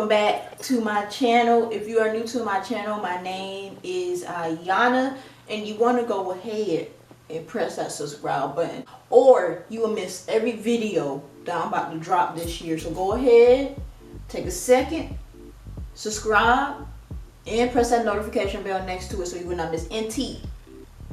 welcome back to my channel. If you are new to my channel, my name is Iyana, and you want to go ahead and press that subscribe button, or you will miss every video that I'm about to drop this year. So go ahead, take a second, subscribe, and press that notification bell next to it so you will not miss NT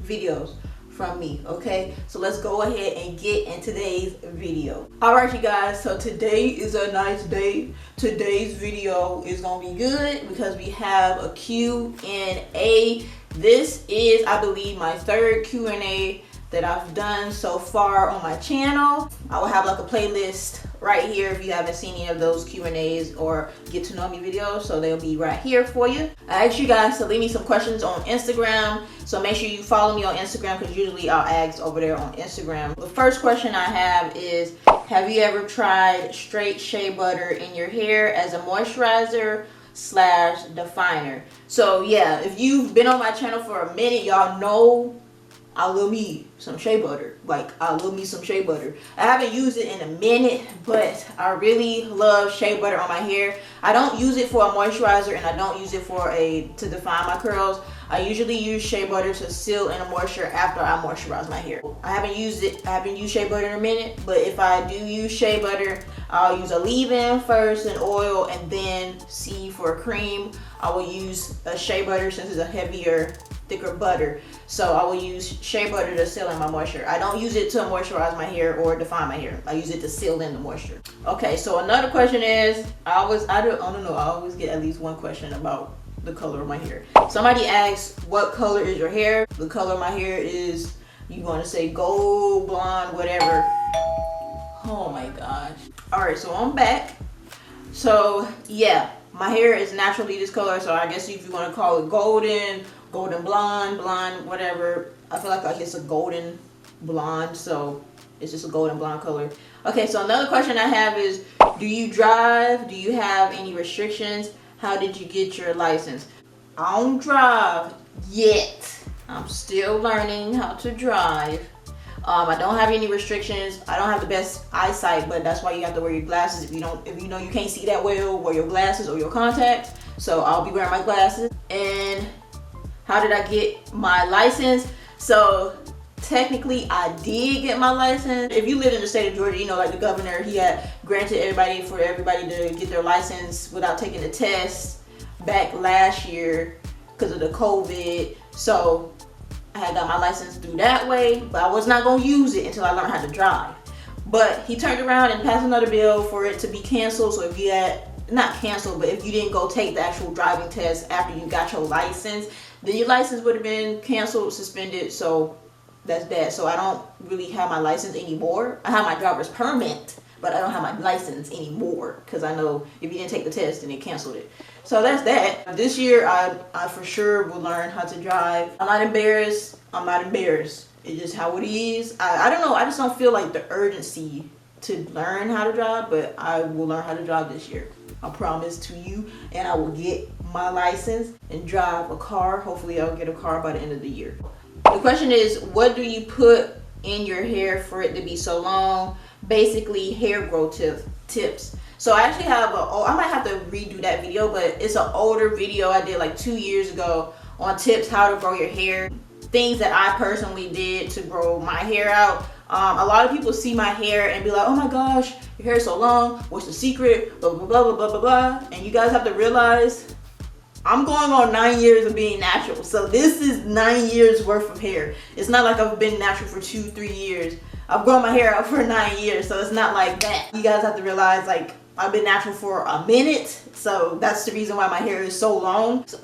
videos from me. Okay, so let's go ahead and get in today's video. All right, you guys, so today is a nice day. Today's video is gonna be good because we have a Q&A. This is, I believe, my third Q&A that I've done so far on my channel. I will have like a playlist right here if you haven't seen any of those Q&As or get to know me videos, so they'll be right here for you. I asked you guys to leave me some questions on Instagram, so make sure you follow me on Instagram because usually I'll ask over there on Instagram. The first question I have is, have you ever tried straight shea butter in your hair as a moisturizer slash definer? So yeah, if you've been on my channel for a minute, y'all know I love me some shea butter. Like, I love me some shea butter. I haven't used it in a minute, but I really love shea butter on my hair. I don't use it for a moisturizer, and I don't use it for to define my curls. I usually use shea butter to seal in the moisture after I moisturize my hair. I haven't used shea butter in a minute, but if I do use shea butter, I'll use a leave-in first, an oil, and then see for a cream. I will use a shea butter since it's a heavier, thicker butter. So I will use shea butter to seal in my moisture. I don't use it to moisturize my hair or define my hair. I use it to seal in the moisture. Okay, so another question is, I don't know, I always get at least one question about the color of my hair. Somebody asks, what color is your hair? The color of my hair is, you want to say gold, blonde, whatever. Oh my gosh. All right, so I'm back. So yeah, my hair is naturally this color, so I guess if you want to call it golden blonde, whatever. I feel like it's a golden blonde, so it's just a golden blonde color. Okay, so another question I have is, do you drive? Do you have any restrictions? How did you get your license? I don't drive yet. I'm still learning how to drive. I don't have any restrictions. I don't have the best eyesight, but that's why you have to wear your glasses. If you know you can't see that well, wear your glasses or your contacts. So I'll be wearing my glasses. And how did I get my license? So technically I did get my license. If you live in the state of Georgia, you know, like the governor, he had granted everybody to get their license without taking the test back last year because of the COVID. So I had got my license through that way, but I was not going to use it until I learned how to drive. But he turned around and passed another bill for it to be canceled. So if you had, not canceled, but if you didn't go take the actual driving test after you got your license, then your license would have been canceled, suspended. So that's that. So I don't really have my license anymore. I have my driver's permit, but I don't have my license anymore because I know if you didn't take the test, then they canceled it. So that's that. This year, I for sure will learn how to drive. I'm not embarrassed. It's just how it is. I don't know. I just don't feel like the urgency to learn how to drive, but I will learn how to drive this year. I promise to you, and I will get my license and drive a car. Hopefully I'll get a car by the end of the year. The question is, what do you put in your hair for it to be so long? Basically, hair growth tips. So I actually have I might have to redo that video, but it's an older video I did like 2 years ago on tips how to grow your hair. Things that I personally did to grow my hair out. A lot of people see my hair and be like, oh my gosh, your hair is so long, what's the secret, blah blah blah blah blah blah blah. And you guys have to realize I'm going on 9 years of being natural. So this is 9 years worth of hair. It's not like I've been natural for 2-3 years. I've grown my hair out for 9 years, so it's not like that. You guys have to realize, like, I've been natural for a minute, so that's the reason why my hair is so long. So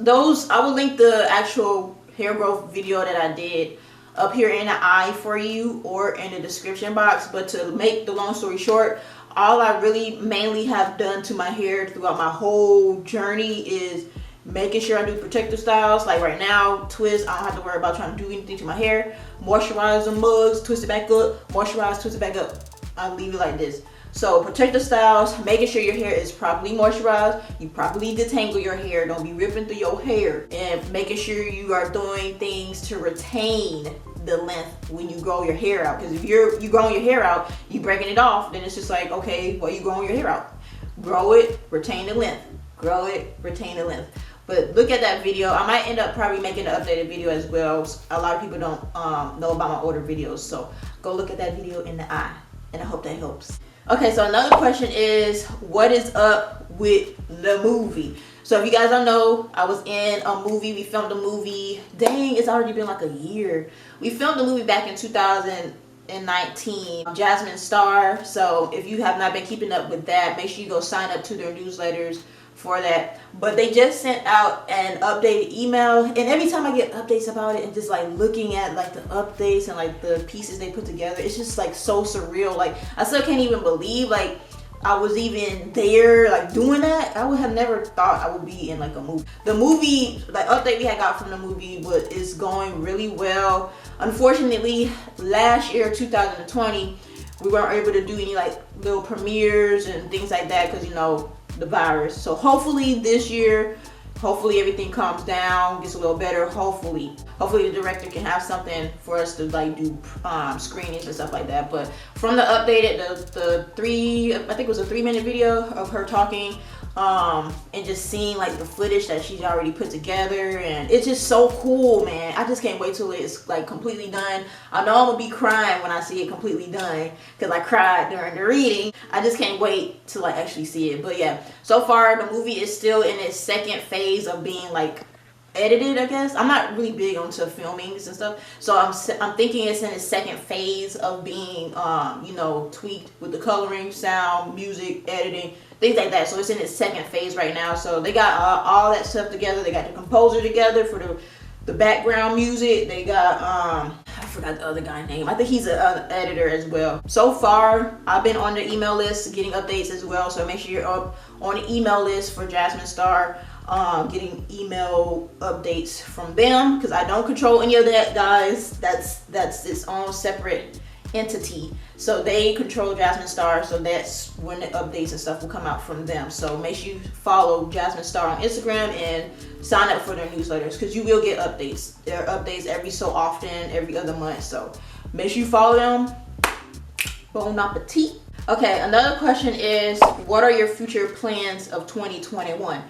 I will link the actual hair growth video that I did up here in the eye for you or in the description box. But to make the long story short, all I really mainly have done to my hair throughout my whole journey is making sure I do protective styles. Like right now, twist, I don't have to worry about trying to do anything to my hair. Moisturize the mugs, twist it back up, moisturize, twist it back up. I leave it like this. So protective styles, making sure your hair is properly moisturized, you properly detangle your hair, don't be ripping through your hair, and making sure you are doing things to retain the length when you grow your hair out. Because if you growing your hair out, you breaking it off, then it's just like, okay, well, you growing your hair out. Grow it, retain the length. grow it, retain the length. But look at that video. I might end up probably making an updated video as well. A lot of people don't know about my older videos, so go look at that video in the eye, and I hope that helps. Okay, so another question is, what is up with the movie? So if you guys don't know, I was in a movie. We filmed a movie. Dang, it's already been like a year. We filmed a movie back in 2019, Jasmine Star. So if you have not been keeping up with that, make sure you go sign up to their newsletters for that. But they just sent out an updated email, and every time I get updates about it and just like looking at like the updates and like the pieces they put together, it's just like so surreal. Like I still can't even believe like I was even there like doing that. I would have never thought I would be in like a movie. The movie, like update we had got from the movie is going really well. Unfortunately, last year 2020 we weren't able to do any like little premieres and things like that because, you know, the virus. So hopefully this year, hopefully everything calms down, gets a little better. Hopefully the director can have something for us to like do screenings and stuff like that. But from the updated, the three, I think it was a 3-minute video of her talking, and just seeing like the footage that she's already put together, and it's just so cool, man. I just can't wait till it's like completely done. I know I'm gonna be crying when I see it completely done because I cried during the reading. I just can't wait to like actually see it. But yeah, so far the movie is still in its second phase of being like edited, I guess. I'm not really big onto filmings and stuff, so I'm thinking it's in its second phase of being you know, tweaked with the coloring, sound, music, editing, things like that. So it's in its second phase right now. So they got all that stuff together. They got the composer together for the background music. They got I forgot the other guy's name. I think he's an editor as well. So far I've been on the email list getting updates as well, so make sure you're up on the email list for Jasmine Star, getting email updates from them, because I don't control any of that, guys. That's its own separate entity. So they control Jasmine Star, so that's when the updates and stuff will come out from them. So make sure you follow Jasmine Star on Instagram and sign up for their newsletters, because you will get updates. There are updates every so often, every other month, so make sure you follow them. Bon appetit. Okay, another question is, what are your future plans of 2021?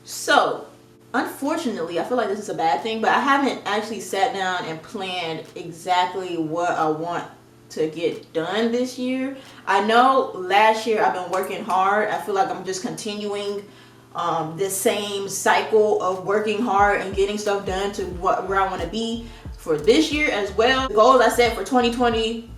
So unfortunately, I feel like this is a bad thing, but I haven't actually sat down and planned exactly what I want to get done this year. I know last year I've been working hard. I feel like I'm just continuing this same cycle of working hard and getting stuff done to where I want to be for this year as well. The goals I set for 2020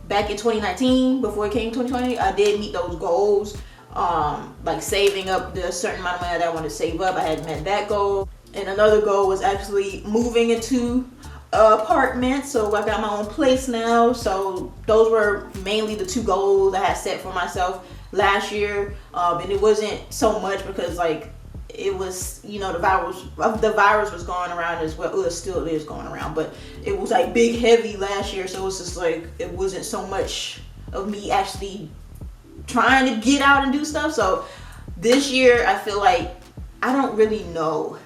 back in 2019, before it came 2020, I did meet those goals. Like saving up the certain amount of money that I wanted to save up, I had met that goal. And another goal was actually moving into an apartment, so I got my own place now. So those were mainly the two goals I had set for myself last year, and it wasn't so much because like it was, you know, the virus was going around as well. It still is going around, but it was like big heavy last year, so it was just like it wasn't so much of me actually trying to get out and do stuff. So this year I feel like I don't really know.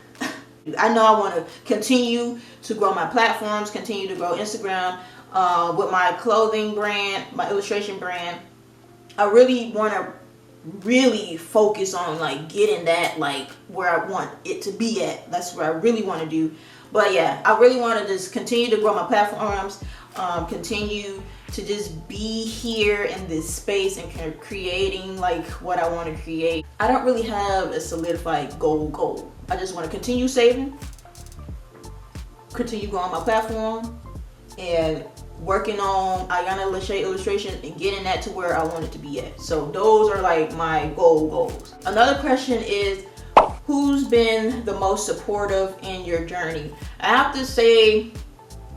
I know I want to continue to grow my platforms, continue to grow Instagram with my clothing brand, my illustration brand. I really want to really focus on like getting that like where I want it to be at. That's where I really want to do. But yeah, I really want to just continue to grow my platforms, continue to just be here in this space and creating like what I want to create. I don't really have a solidified goal. I just want to continue saving, continue growing my platform, and working on Iyana LeShea illustration and getting that to where I want it to be at. So those are like my goals. Another question is, who's been the most supportive in your journey? I have to say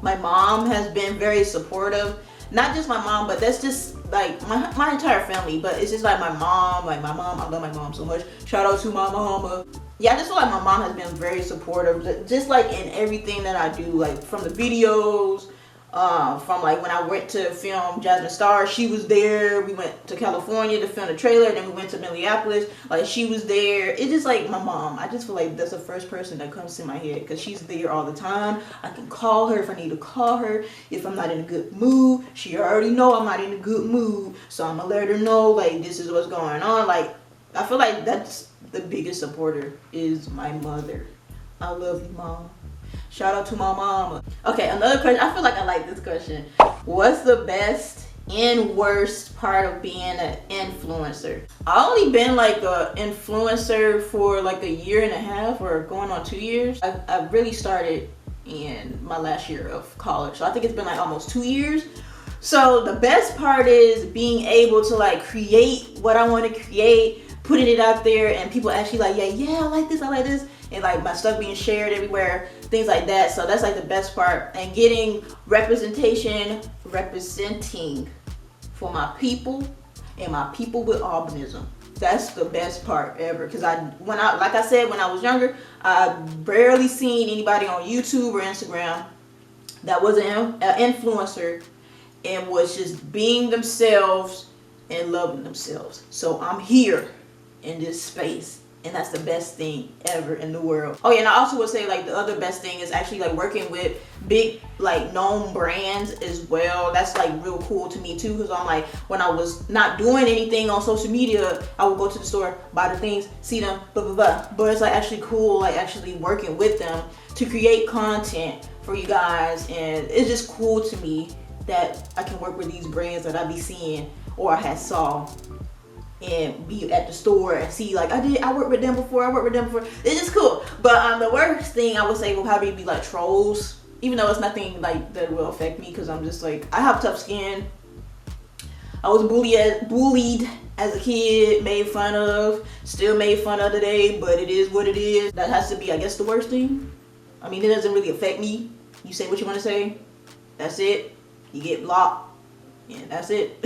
my mom has been very supportive. Not just my mom, but that's just like my entire family. But it's just like my mom, I love my mom so much. Shout out to my mama. Yeah, I just feel like my mom has been very supportive, just like in everything that I do, like from the videos, from like when I went to film Jasmine Star, she was there. We went to California to film the trailer, then we went to Minneapolis, like she was there. It's just like my mom. I just feel like that's the first person that comes to my head because she's there all the time. I can call her if I need to call her. If I'm not in a good mood, she already know I'm not in a good mood, so I'm gonna let her know like this is what's going on. Like I feel like that's the biggest supporter is my mother. I love you, Mom. Shout out to my mama. Okay, another question. I feel like I like this question. What's the best and worst part of being an influencer? I only been like an influencer for like a year and a half or going on 2 years. I really started in my last year of college, so I think it's been like almost 2 years. So the best part is being able to like create what I want to create, putting it out there, and people actually like, yeah, I like this, and like my stuff being shared everywhere, things like that. So that's like the best part, and getting representing for my people and my people with albinism. That's the best part ever. Because like I said, when I was younger, I barely seen anybody on YouTube or Instagram that was an influencer and was just being themselves and loving themselves. So I'm here in this space, and that's the best thing ever in the world. Oh yeah, and I also would say like the other best thing is actually like working with big like known brands as well. That's like real cool to me too, because I'm like, when I was not doing anything on social media, I would go to the store, buy the things, see them, blah blah blah. But it's like actually cool, like actually working with them to create content for you guys, and it's just cool to me that I can work with these brands that I be seeing or I had saw, and be at the store and see like I worked with them before. It's just cool. But the worst thing I would say will probably be like trolls, even though it's nothing like that will affect me, because I'm just like, I have tough skin. I was bullied as a kid, made fun of, still made fun of today, but it is what it is. That has to be, I guess, the worst thing. I mean, it doesn't really affect me. You say what you want to say, that's it. You get blocked, and that's it.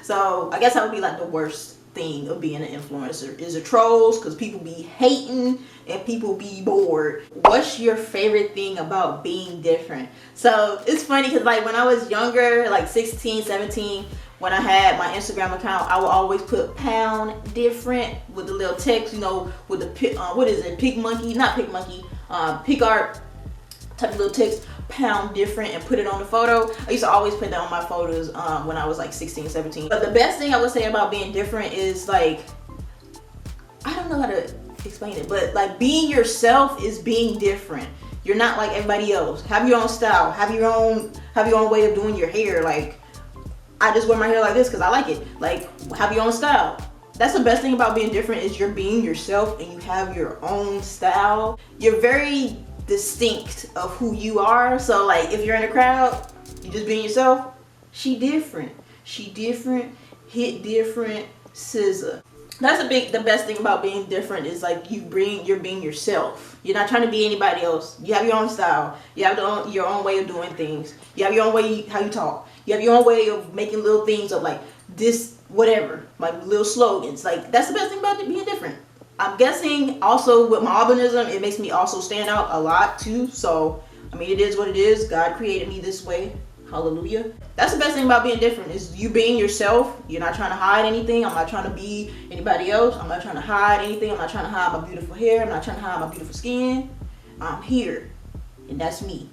So I guess that would be like the worst thing of being an influencer, is the trolls, because people be hating and people be bored. What's your favorite thing about being different? So it's funny because like when I was younger, like 16, 17, when I had my Instagram account, I would always put pound different with the little text, you know, with the pick art type of little text, pound different, and put it on the photo. I used to always put that on my photos when I was like 16, 17. But the best thing I would say about being different is like, I don't know how to explain it, but like being yourself is being different. You're not like everybody else. Have your own style, have your own way of doing your hair. Like, I just wear my hair like this because I like it. Like, have your own style. That's the best thing about being different, is you're being yourself and you have your own style. You're very distinct of who you are. So like if you're in a crowd, you just being yourself. She different, hit different, scissor. That's the best thing about being different, is like you're being yourself. You're not trying to be anybody else. You have your own style. You have your own way of doing things. You have your own way how you talk. You have your own way of making little things of like this, whatever, like little slogans. Like that's the best thing about being different. I'm guessing also with my albinism, it makes me also stand out a lot too. So, I mean, it is what it is. God created me this way. Hallelujah. That's the best thing about being different, is you being yourself. You're not trying to hide anything. I'm not trying to be anybody else. I'm not trying to hide anything. I'm not trying to hide my beautiful hair. I'm not trying to hide my beautiful skin. I'm here, and that's me.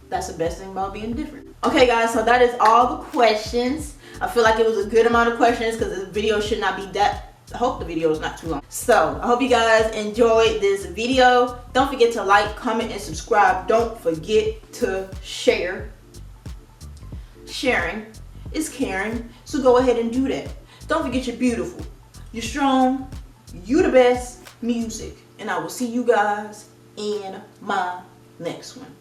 That's the best thing about being different. Okay, guys, so that is all the questions. I feel like it was a good amount of questions because the video should not be that. I hope the video is not too long. So I hope you guys enjoyed this video. Don't forget to like, comment, and subscribe. Don't forget to share. Sharing is caring, so go ahead and do that. Don't forget you're beautiful, you're strong, you the best music, and I will see you guys in my next one.